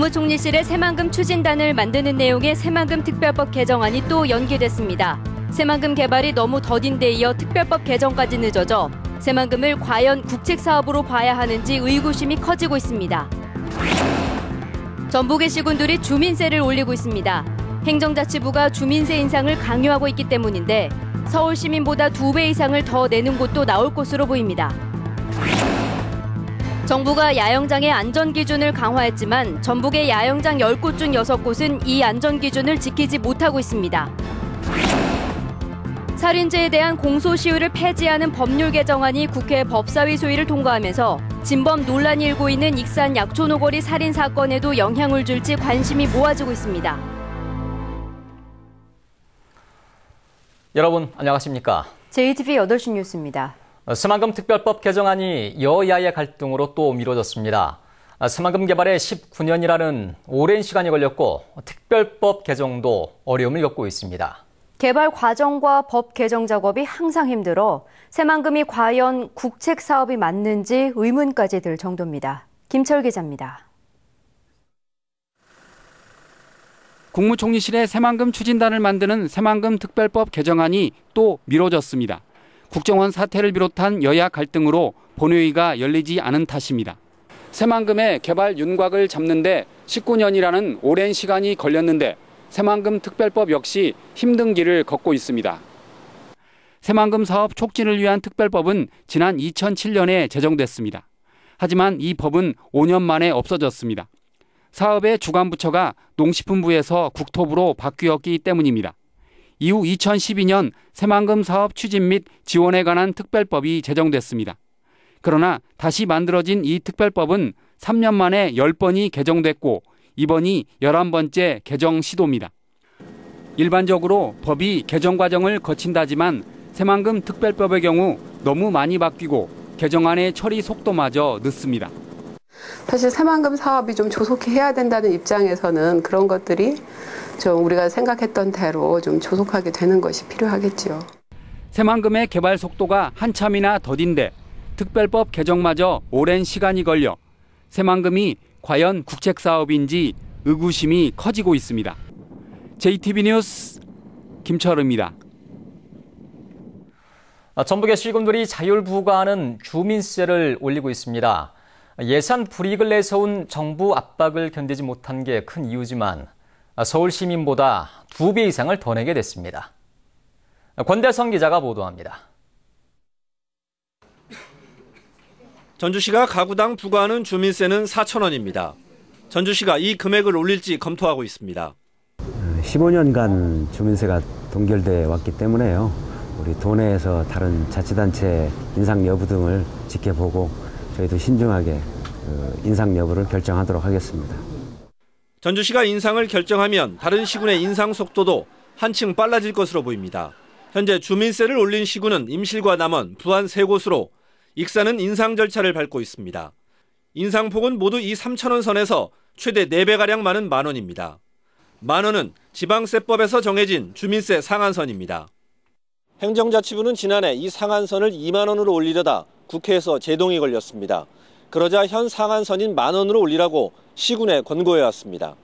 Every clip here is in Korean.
국무총리실의 새만금 추진단을 만드는 내용의 새만금 특별법 개정안이 또 연기됐습니다. 새만금 개발이 너무 더딘 데 이어 특별법 개정까지 늦어져 새만금을 과연 국책사업으로 봐야 하는지 의구심이 커지고 있습니다. 전북의 시군들이 주민세를 올리고 있습니다. 행정자치부가 주민세 인상을 강요하고 있기 때문인데 서울 시민보다 2배 이상을 더 내는 곳도 나올 것으로 보입니다. 정부가 야영장의 안전기준을 강화했지만 전북의 야영장 10곳 중 6곳은 이 안전기준을 지키지 못하고 있습니다. 살인죄에 대한 공소시효를 폐지하는 법률 개정안이 국회 법사위 소위를 통과하면서 진범 논란이 일고 있는 익산 약촌오거리 살인 사건에도 영향을 줄지 관심이 모아지고 있습니다. 여러분 안녕하십니까? JTBC 8시 뉴스입니다. 새만금 특별법 개정안이 여야의 갈등으로 또 미뤄졌습니다. 새만금 개발에 19년이라는 오랜 시간이 걸렸고 특별법 개정도 어려움을 겪고 있습니다. 개발 과정과 법 개정 작업이 항상 힘들어 새만금이 과연 국책 사업이 맞는지 의문까지 들 정도입니다. 김철 기자입니다. 국무총리실의 새만금 추진단을 만드는 새만금 특별법 개정안이 또 미뤄졌습니다. 국정원 사태를 비롯한 여야 갈등으로 본회의가 열리지 않은 탓입니다. 새만금의 개발 윤곽을 잡는 데 19년이라는 오랜 시간이 걸렸는데 새만금 특별법 역시 힘든 길을 걷고 있습니다. 새만금 사업 촉진을 위한 특별법은 지난 2007년에 제정됐습니다. 하지만 이 법은 5년 만에 없어졌습니다. 사업의 주관 부처가 농식품부에서 국토부로 바뀌었기 때문입니다. 이후 2012년 새만금 사업 추진 및 지원에 관한 특별법이 제정됐습니다. 그러나 다시 만들어진 이 특별법은 3년 만에 10번이 개정됐고 이번이 11번째 개정 시도입니다. 일반적으로 법이 개정 과정을 거친다지만 새만금 특별법의 경우 너무 많이 바뀌고 개정안의 처리 속도마저 늦습니다. 사실 새만금 사업이 좀 조속해야 된다는 입장에서는 그런 것들이 좀 우리가 생각했던 대로 좀 조속하게 되는 것이 필요하겠지요. 새만금의 개발 속도가 한참이나 더딘데 특별법 개정마저 오랜 시간이 걸려 새만금이 과연 국책 사업인지 의구심이 커지고 있습니다. JTBC 뉴스 김철우입니다. 전북의 시군들이 자율부과하는 주민세를 올리고 있습니다. 예산 불이익을 내세운 정부 압박을 견디지 못한 게 큰 이유지만 서울 시민보다 2배 이상을 더 내게 됐습니다. 권대성 기자가 보도합니다. 전주시가 가구당 부과하는 주민세는 4,000원입니다. 전주시가 이 금액을 올릴지 검토하고 있습니다. 15년간 주민세가 동결돼 왔기 때문에요. 우리 도내에서 다른 자치단체 인상 여부 등을 지켜보고 저희도 신중하게 인상 여부를 결정하도록 하겠습니다. 전주시가 인상을 결정하면 다른 시군의 인상 속도도 한층 빨라질 것으로 보입니다. 현재 주민세를 올린 시군은 임실과 남원, 부안 3곳으로 익산은 인상 절차를 밟고 있습니다. 인상폭은 모두 이 3,000원 선에서 최대 4배가량 많은 만원입니다. 만원은 지방세법에서 정해진 주민세 상한선입니다. 행정자치부는 지난해 이 상한선을 2만 원으로 올리려다 국회에서 제동이 걸렸습니다. 그러자 현 상한선인 만원으로 올리라고 시군에 권고해왔습니다.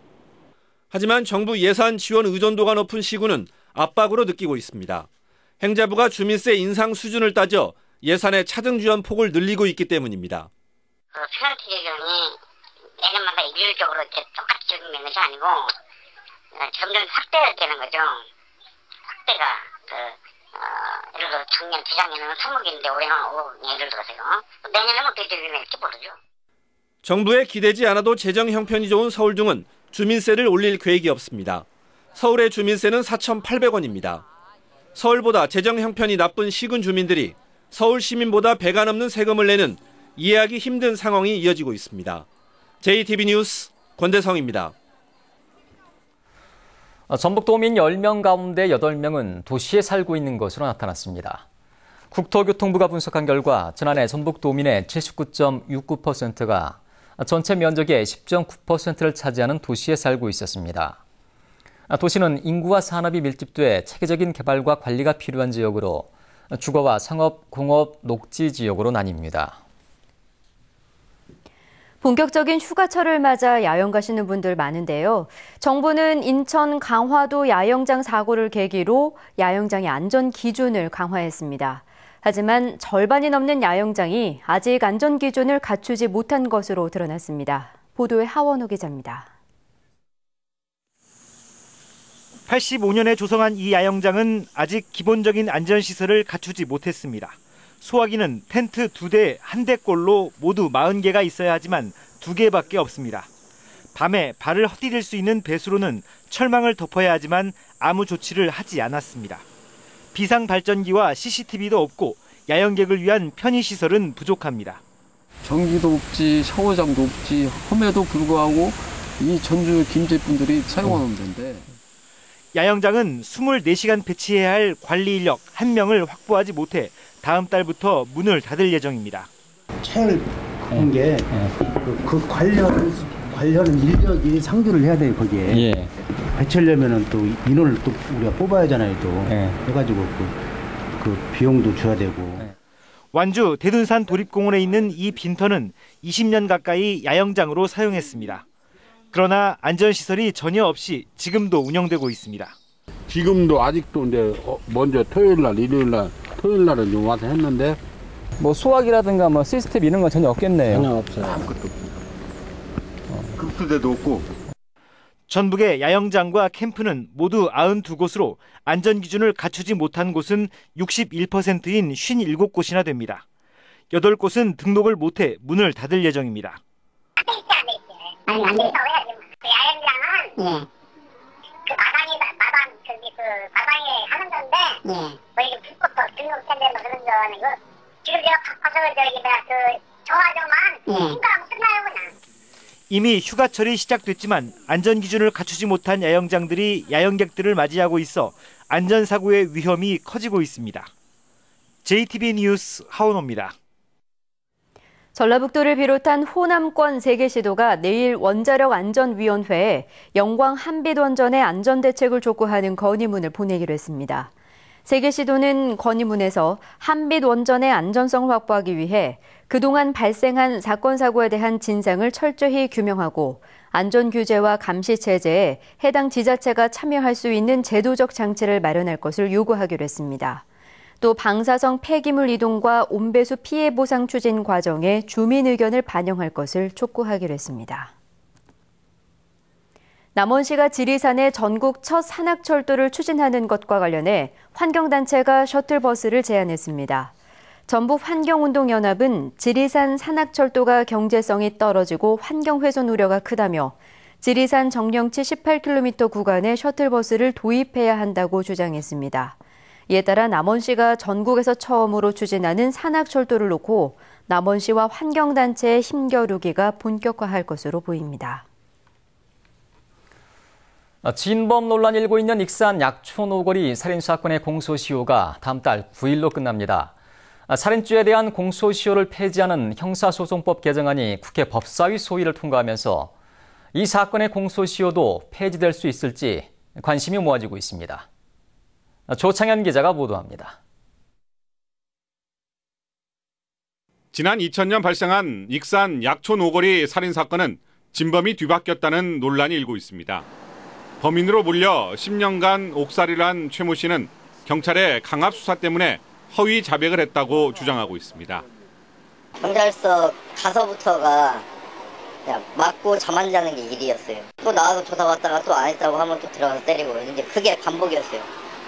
하지만 정부 예산 지원 의존도가 높은 시군은 압박으로 느끼고 있습니다. 행자부가 주민세 인상 수준을 따져 예산의 차등 지원 폭을 늘리고 있기 때문입니다. 페널티 적용이 매년마다 일률적으로 똑같이 적용되는 것이 아니고 점점 확대되는 거죠. 확대가 예를 들어 작년, 재작년에는 3억인데 올해는 5억, 예를 들어서요. 내년에는 어떻게 적용될지 모르죠. 정부에 기대지 않아도 재정 형편이 좋은 서울 등은 주민세를 올릴 계획이 없습니다. 서울의 주민세는 4,800원입니다. 서울보다 재정 형편이 나쁜 시군 주민들이 서울 시민보다 배가 넘는 세금을 내는 이해하기 힘든 상황이 이어지고 있습니다. JTBC 뉴스 권대성입니다. 전북도민 10명 가운데 8명은 도시에 살고 있는 것으로 나타났습니다. 국토교통부가 분석한 결과 지난해 전북도민의 79.69%가 전체 면적의 10.9%를 차지하는 도시에 살고 있었습니다. 도시는 인구와 산업이 밀집돼 체계적인 개발과 관리가 필요한 지역으로 주거와 상업, 공업, 녹지 지역으로 나뉩니다. 본격적인 휴가철을 맞아 야영 가시는 분들 많은데요. 정부는 인천 강화도 야영장 사고를 계기로 야영장의 안전 기준을 강화했습니다. 하지만 절반이 넘는 야영장이 아직 안전 기준을 갖추지 못한 것으로 드러났습니다. 보도에 하원호 기자입니다. 85년에 조성한 이 야영장은 아직 기본적인 안전시설을 갖추지 못했습니다. 소화기는 텐트 2대, 1대꼴로 모두 40개가 있어야 하지만 2개밖에 없습니다. 밤에 발을 헛디딜 수 있는 배수로는 철망을 덮어야 하지만 아무 조치를 하지 않았습니다. 비상발전기와 CCTV도 없고 야영객을 위한 편의시설은 부족합니다. 전기도 없지, 샤워장도 없지, 험에도 불구하고 이 전주 김제분들이 사용하는 데인데. 야영장은 24시간 배치해야 할 관리 인력 1명을 확보하지 못해 다음 달부터 문을 닫을 예정입니다. 제일 큰 게 그 관련 인력이 상주를 해야 돼요, 거기에. 예. 배치하려면은 또 인원을 또 우리가 뽑아야 하잖아요, 또. 예. 해가지고 그 비용도 줘야 되고. 완주 대둔산 도립공원에 있는 이 빈터는 20년 가까이 야영장으로 사용했습니다. 그러나 안전시설이 전혀 없이 지금도 운영되고 있습니다. 지금도 아직도 이제 먼저 토요일 날은 좀 와서 했는데 뭐 수화기라든가 뭐 시스템 이런 건 전혀 없겠네요. 전혀 없어요. 아무것도 없어요. 급수대도 없고. 전북의 야영장과 캠프는 모두 92곳으로 안전기준을 갖추지 못한 곳은 61%인 57곳이나 됩니다. 8곳은 등록을 못해 문을 닫을 예정입니다. 아니, 안 된다고 해야지. 그 야영장은, 그 마당에 하는 건데, 뭐 이게 불꽃도 등록된데 뭐 그런 거 아니고, 지금 제가 바빠서 정화조만 신고하면 끝나요, 그냥. 이미 휴가철이 시작됐지만 안전기준을 갖추지 못한 야영장들이 야영객들을 맞이하고 있어 안전사고의 위험이 커지고 있습니다. JTB 뉴스 하원호입니다. 전라북도를 비롯한 호남권 3개 시도가 내일 원자력안전위원회에 영광 한빛원전의 안전대책을 촉구하는 건의문을 보내기로 했습니다. 3개 시도는 건의문에서 한빛원전의 안전성을 확보하기 위해 그동안 발생한 사건 사고에 대한 진상을 철저히 규명하고 안전규제와 감시체제에 해당 지자체가 참여할 수 있는 제도적 장치를 마련할 것을 요구하기로 했습니다. 또 방사성 폐기물 이동과 온배수 피해 보상 추진 과정에 주민 의견을 반영할 것을 촉구하기로 했습니다. 남원시가 지리산에 전국 첫 산악철도를 추진하는 것과 관련해 환경단체가 셔틀버스를 제안했습니다. 전북환경운동연합은 지리산 산악철도가 경제성이 떨어지고 환경훼손 우려가 크다며 지리산 정령치 18km 구간에 셔틀버스를 도입해야 한다고 주장했습니다. 이에 따라 남원시가 전국에서 처음으로 추진하는 산악철도를 놓고 남원시와 환경단체의 힘겨루기가 본격화할 것으로 보입니다. 진범 논란이 일고 있는 익산 약촌 오거리 살인사건의 공소시효가 다음 달 9일로 끝납니다. 살인죄에 대한 공소시효를 폐지하는 형사소송법 개정안이 국회 법사위 소위를 통과하면서 이 사건의 공소시효도 폐지될 수 있을지 관심이 모아지고 있습니다. 조창현 기자가 보도합니다. 지난 2000년 발생한 익산 약촌 오거리 살인사건은 진범이 뒤바뀌었다는 논란이 일고 있습니다. 범인으로 몰려 10년간 옥살이를 한 최모 씨는 경찰의 강압 수사 때문에 허위 자백을 했다고 주장하고 있습니다. 경찰서 가서부터가 그냥 맞고 잠 안 자는 게 일이었어요. 또 나와서 조사 왔다가 또 안 했다고 하면 또 들어가서 때리고 이제 그게 반복이었어요.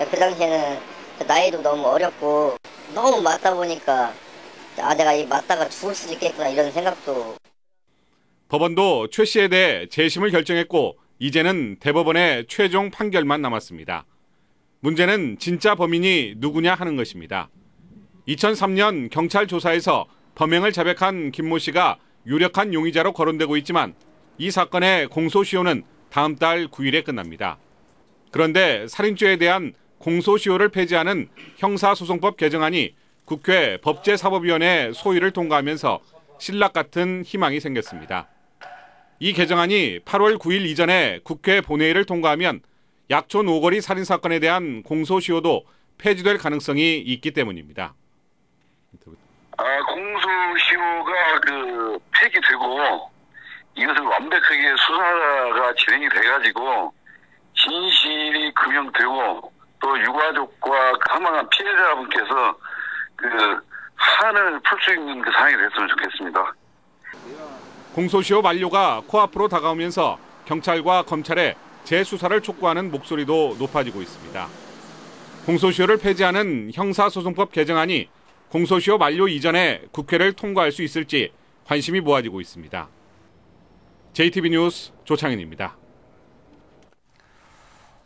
그 당시에는 나이도 너무 어렸고 너무 맞다 보니까 내가 이 맞다가 죽을 수도 있겠구나 이런 생각도. 법원도 최 씨에 대해 재심을 결정했고 이제는 대법원의 최종 판결만 남았습니다. 문제는 진짜 범인이 누구냐 하는 것입니다. 2003년 경찰 조사에서 범행을 자백한 김모 씨가 유력한 용의자로 거론되고 있지만 이 사건의 공소시효는 다음 달 9일에 끝납니다. 그런데 살인죄에 대한 공소시효를 폐지하는 형사소송법 개정안이 국회 법제사법위원회 소위를 통과하면서 신락 같은 희망이 생겼습니다. 이 개정안이 8월 9일 이전에 국회 본회의를 통과하면 약촌 오거리 살인사건에 대한 공소시효도 폐지될 가능성이 있기 때문입니다. 공소시효가 폐기되고 이것을 완벽하게 수사가 진행이 돼가지고 진실이 규명되고 또 유가족과 사망한 피해자분께서 그 한을 풀 수 있는 그 상황이 됐으면 좋겠습니다. 공소시효 만료가 코앞으로 다가오면서 경찰과 검찰의 재수사를 촉구하는 목소리도 높아지고 있습니다. 공소시효를 폐지하는 형사소송법 개정안이 공소시효 만료 이전에 국회를 통과할 수 있을지 관심이 모아지고 있습니다. JTB 뉴스 조창현입니다.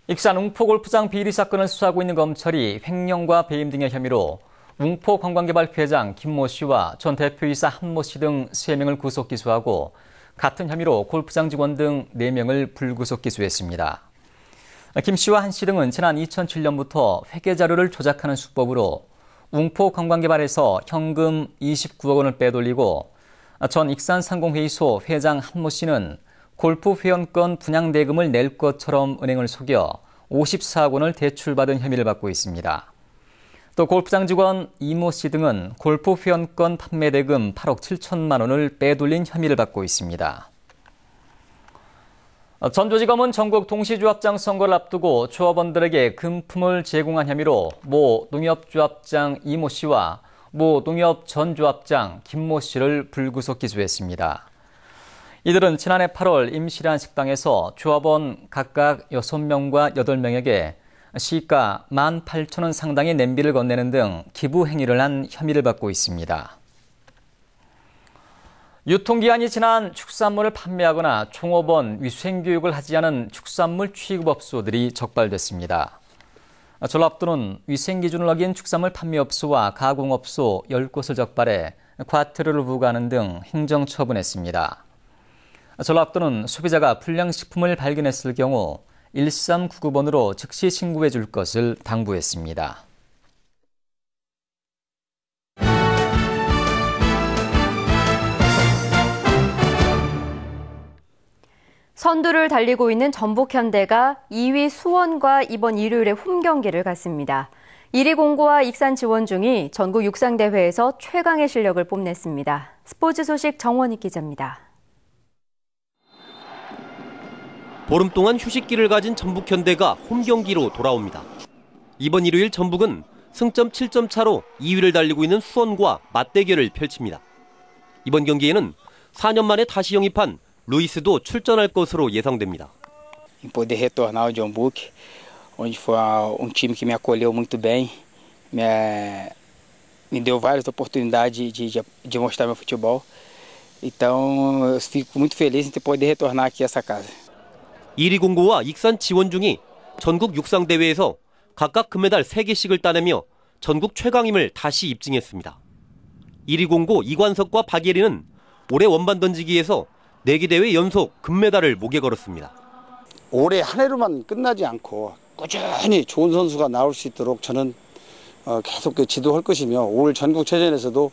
익산 웅포골프장 비리 사건을 수사하고 있는 검찰이 횡령과 배임 등의 혐의로 웅포관광개발 회장 김모 씨와 전 대표이사 한모 씨 등 3명을 구속 기소하고 같은 혐의로 골프장 직원 등 4명을 불구속 기소했습니다. 김 씨와 한 씨 등은 지난 2007년부터 회계자료를 조작하는 수법으로 웅포관광개발에서 현금 29억 원을 빼돌리고 전 익산상공회의소 회장 한모 씨는 골프 회원권 분양 대금을 낼 것처럼 은행을 속여 54억 원을 대출받은 혐의를 받고 있습니다. 또 골프장 직원 이모 씨 등은 골프 회원권 판매 대금 8억 7천만 원을 빼돌린 혐의를 받고 있습니다. 전주지검은 전국 동시조합장 선거를 앞두고 조합원들에게 금품을 제공한 혐의로 모 농협조합장 이모 씨와 모 농협 전 조합장 김모 씨를 불구속 기소했습니다. 이들은 지난해 8월 임실한 식당에서 조합원 각각 6명과 8명에게 시가 18,000원 상당의 냄비를 건네는 등 기부 행위를 한 혐의를 받고 있습니다. 유통기한이 지난 축산물을 판매하거나 종업원 위생교육을 하지 않은 축산물 취급업소들이 적발됐습니다. 전라북도는 위생기준을 어긴 축산물 판매업소와 가공업소 10곳을 적발해 과태료를 부과하는 등 행정처분했습니다. 전라북도는 소비자가 불량식품을 발견했을 경우 1399번으로 즉시 신고해 줄 것을 당부했습니다. 선두를 달리고 있는 전북현대가 2위 수원과 이번 일요일에 홈경기를 갖습니다. 1위 공고와 익산 지원중이 전국 육상대회에서 최강의 실력을 뽐냈습니다. 스포츠 소식 정원익 기자입니다. 보름 동안 휴식기를 가진 전북현대가 홈경기로 돌아옵니다. 이번 일요일 전북은 승점 7점 차로 2위를 달리고 있는 수원과 맞대결을 펼칩니다. 이번 경기에는 4년 만에 다시 영입한 루이스도 출전할 것으로 예상됩니다. Poder retornar ao John Book, onde foi time que me acolheu muito bem, me deu várias oportunidades de mostrar meu futebol. Então, eu fico muito feliz em poder retornar aqui a essa casa. 1위 공고와 익산 지원중이 전국 육상대회에서 각각 금메달 3개씩을 따내며 전국 최강임을 다시 입증했습니다. 1위 공고 이관석과 박예리는 올해 원반 던지기에서 4개 대회 연속 금메달을 목에 걸었습니다. 올해 한 해로만 끝나지 않고 꾸준히 좋은 선수가 나올 수 있도록 저는 계속 지도할 것이며 올 전국체전에서도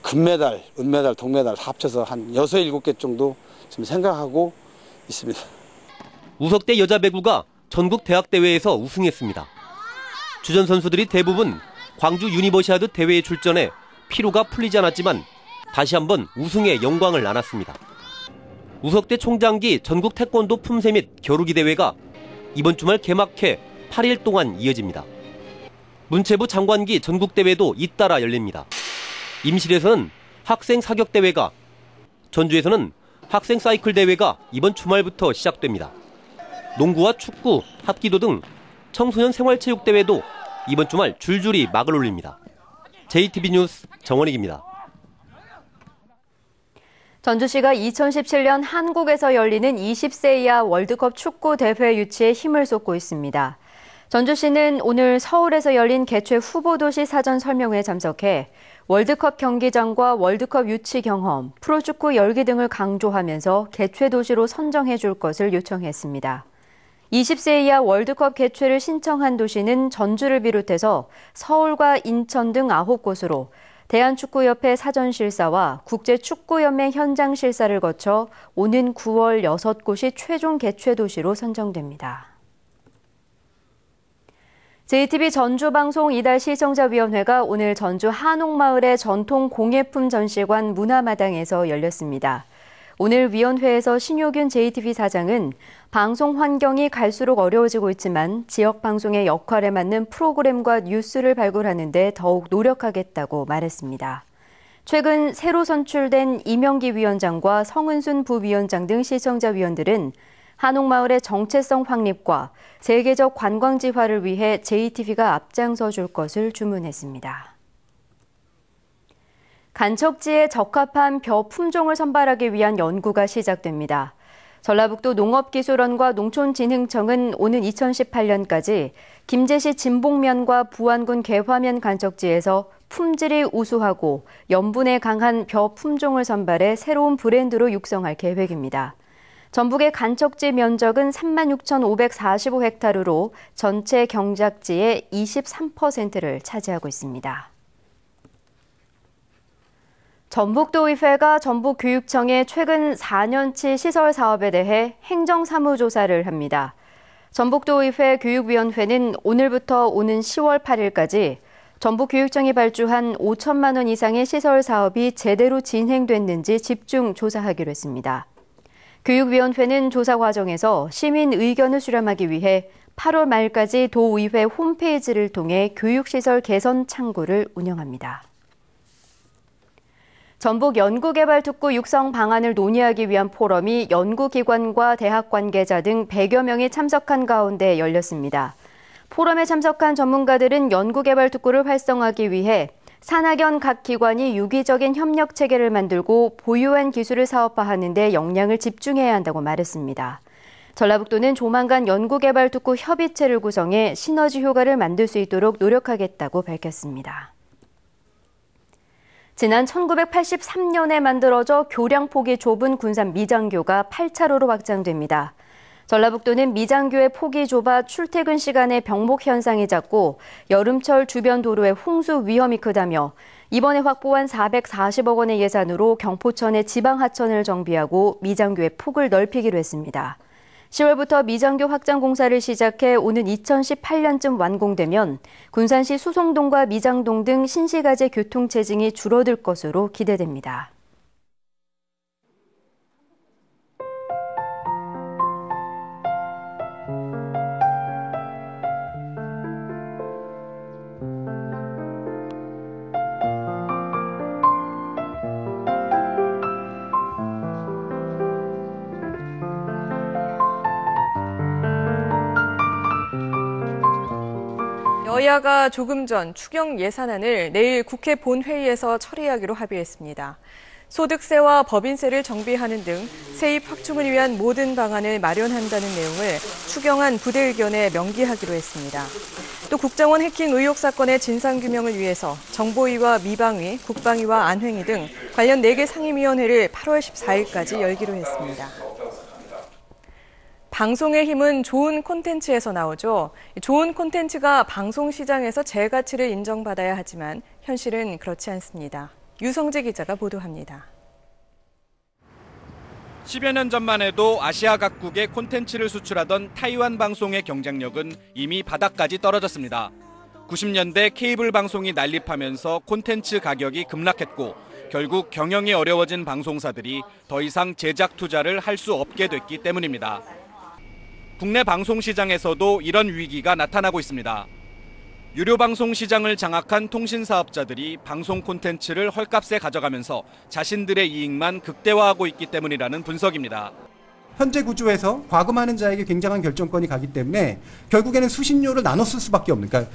금메달, 은메달, 동메달 합쳐서 한 6, 7개 정도 지금 생각하고 있습니다. 우석대 여자 배구가 전국 대학대회에서 우승했습니다. 주전 선수들이 대부분 광주 유니버시아드 대회에 출전해 피로가 풀리지 않았지만 다시 한번 우승의 영광을 안았습니다. 우석대 총장기 전국 태권도 품새 및 겨루기 대회가 이번 주말 개막해 8일 동안 이어집니다. 문체부 장관기 전국대회도 잇따라 열립니다. 임실에서는 학생 사격대회가, 전주에서는 학생 사이클 대회가 이번 주말부터 시작됩니다. 농구와 축구, 합기도 등 청소년 생활체육대회도 이번 주말 줄줄이 막을 올립니다. JTB 뉴스 정원익입니다. 전주시가 2017년 한국에서 열리는 20세 이하 월드컵 축구 대회 유치에 힘을 쏟고 있습니다. 전주시는 오늘 서울에서 열린 개최 후보도시 사전 설명회에 참석해 월드컵 경기장과 월드컵 유치 경험, 프로축구 열기 등을 강조하면서 개최 도시로 선정해 줄 것을 요청했습니다. 20세 이하 월드컵 개최를 신청한 도시는 전주를 비롯해서 서울과 인천 등 9곳으로 대한축구협회 사전실사와 국제축구연맹 현장실사를 거쳐 오는 9월 6곳이 최종 개최 도시로 선정됩니다. JTB 전주방송 이달 시청자위원회가 오늘 전주 한옥마을의 전통 공예품 전시관 문화마당에서 열렸습니다. 오늘 위원회에서 신효균 JTBC 사장은 방송 환경이 갈수록 어려워지고 있지만 지역 방송의 역할에 맞는 프로그램과 뉴스를 발굴하는 데 더욱 노력하겠다고 말했습니다. 최근 새로 선출된 이명기 위원장과 성은순 부위원장 등 시청자위원들은 한옥마을의 정체성 확립과 세계적 관광지화를 위해 JTBC가 앞장서 줄 것을 주문했습니다. 간척지에 적합한 벼 품종을 선발하기 위한 연구가 시작됩니다. 전라북도 농업기술원과 농촌진흥청은 오는 2018년까지 김제시 진봉면과 부안군 개화면 간척지에서 품질이 우수하고 염분에 강한 벼 품종을 선발해 새로운 브랜드로 육성할 계획입니다. 전북의 간척지 면적은 36,545헥타르로 전체 경작지의 23%를 차지하고 있습니다. 전북도의회가 전북교육청의 최근 4년치 시설 사업에 대해 행정사무조사를 합니다. 전북도의회 교육위원회는 오늘부터 오는 10월 8일까지 전북교육청이 발주한 5천만 원 이상의 시설 사업이 제대로 진행됐는지 집중 조사하기로 했습니다. 교육위원회는 조사 과정에서 시민 의견을 수렴하기 위해 8월 말까지 도의회 홈페이지를 통해 교육시설 개선 창구를 운영합니다. 전북 연구개발특구 육성 방안을 논의하기 위한 포럼이 연구기관과 대학 관계자 등 100여 명이 참석한 가운데 열렸습니다. 포럼에 참석한 전문가들은 연구개발특구를 활성화하기 위해 산학연 각 기관이 유기적인 협력 체계를 만들고 보유한 기술을 사업화하는 데 역량을 집중해야 한다고 말했습니다. 전라북도는 조만간 연구개발특구 협의체를 구성해 시너지 효과를 만들 수 있도록 노력하겠다고 밝혔습니다. 지난 1983년에 만들어져 교량폭이 좁은 군산 미장교가 8차로로 확장됩니다. 전라북도는 미장교의 폭이 좁아 출퇴근 시간에 병목 현상이 잦고 여름철 주변 도로의 홍수 위험이 크다며 이번에 확보한 440억 원의 예산으로 경포천의 지방하천을 정비하고 미장교의 폭을 넓히기로 했습니다. 10월부터 미장교 확장 공사를 시작해 오는 2018년쯤 완공되면 군산시 수송동과 미장동 등 신시가지 교통체증이 줄어들 것으로 기대됩니다. 여야가 조금 전 추경 예산안을 내일 국회 본회의에서 처리하기로 합의했습니다. 소득세와 법인세를 정비하는 등 세입 확충을 위한 모든 방안을 마련한다는 내용을 추경안 부대 의견에 명기하기로 했습니다. 또 국정원 해킹 의혹 사건의 진상규명을 위해서 정보위와 미방위, 국방위와 안횡위 등 관련 4개 상임위원회를 8월 14일까지 열기로 했습니다. 방송의 힘은 좋은 콘텐츠에서 나오죠. 좋은 콘텐츠가 방송 시장에서 제 가치를 인정받아야 하지만 현실은 그렇지 않습니다. 유성재 기자가 보도합니다. 10여 년 전만 해도 아시아 각국의 콘텐츠를 수출하던 타이완 방송의 경쟁력은 이미 바닥까지 떨어졌습니다. 90년대 케이블 방송이 난립하면서 콘텐츠 가격이 급락했고 결국 경영이 어려워진 방송사들이 더 이상 제작 투자를 할 수 없게 됐기 때문입니다. 국내 방송 시장에서도 이런 위기가 나타나고 있습니다. 유료 방송 시장을 장악한 통신 사업자들이 방송 콘텐츠를 헐값에 가져가면서 자신들의 이익만 극대화하고 있기 때문이라는 분석입니다. 현재 구조에서 과금하는 자에게 굉장한 결정권이 가기 때문에 결국에는 수신료를 나눠 쓸 수밖에 없는, 그러니까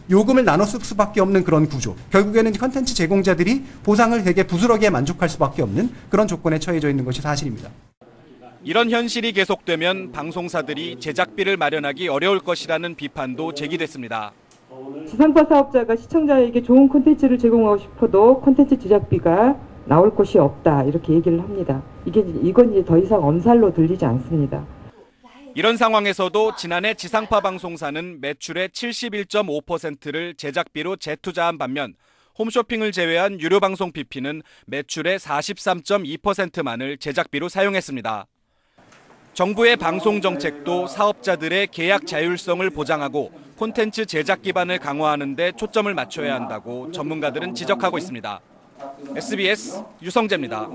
요금을 나눠 쓸 수밖에 없는 그런 구조. 결국에는 콘텐츠 제공자들이 보상을 되게 부스러기에 만족할 수밖에 없는 그런 조건에 처해져 있는 것이 사실입니다. 이런 현실이 계속되면 방송사들이 제작비를 마련하기 어려울 것이라는 비판도 제기됐습니다. 지상파 사업자가 시청자에게 좋은 콘텐츠를 제공하고 싶어도 콘텐츠 제작비가 나올 곳이 없다, 이렇게 얘기를 합니다. 이건 이제 더 이상 엄살로 들리지 않습니다. 이런 상황에서도 지난해 지상파 방송사는 매출의 71.5%를 제작비로 재투자한 반면 홈쇼핑을 제외한 유료 방송 PP는 매출의 43.2%만을 제작비로 사용했습니다. 정부의 방송 정책도 사업자들의 계약 자율성을 보장하고 콘텐츠 제작 기반을 강화하는 데 초점을 맞춰야 한다고 전문가들은 지적하고 있습니다. SBS 유성재입니다.